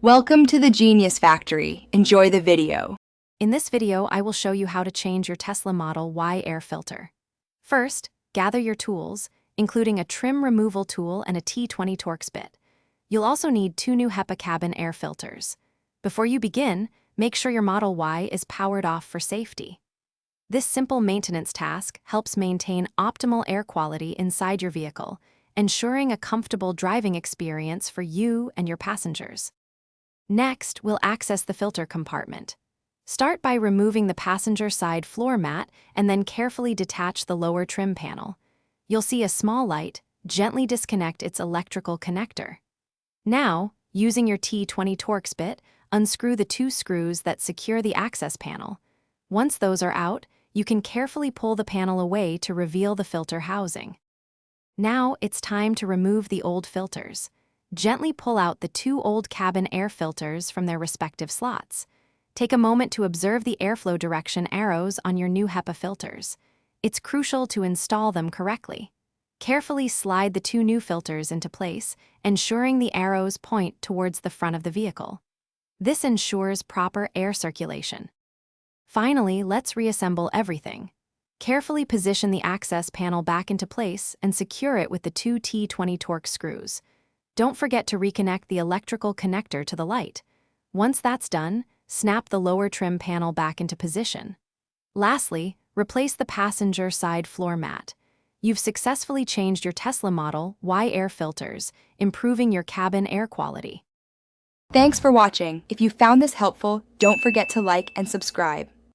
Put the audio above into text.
Welcome to the Genius Factory. Enjoy the video. In this video, I will show you how to change your Tesla Model Y air filter. First, gather your tools, including a trim removal tool and a T20 Torx bit. You'll also need 2 new HEPA cabin air filters. Before you begin, make sure your Model Y is powered off for safety. This simple maintenance task helps maintain optimal air quality inside your vehicle, ensuring a comfortable driving experience for you and your passengers. Next, we'll access the filter compartment. Start by removing the passenger side floor mat and then carefully detach the lower trim panel. You'll see a small light. Gently disconnect its electrical connector. Now, using your T20 Torx bit, unscrew the 2 screws that secure the access panel. Once those are out, you can carefully pull the panel away to reveal the filter housing. Now, it's time to remove the old filters. Gently pull out the 2 old cabin air filters from their respective slots. Take a moment to observe the airflow direction arrows on your new HEPA filters. It's crucial to install them correctly. Carefully slide the 2 new filters into place, ensuring the arrows point towards the front of the vehicle. This ensures proper air circulation. Finally, let's reassemble everything. Carefully position the access panel back into place and secure it with the 2 T20 Torx screws. Don't forget to reconnect the electrical connector to the light. Once that's done, snap the lower trim panel back into position. Lastly, replace the passenger side floor mat. You've successfully changed your Tesla Model Y air filters, improving your cabin air quality. Thanks for watching. If you found this helpful, don't forget to like and subscribe.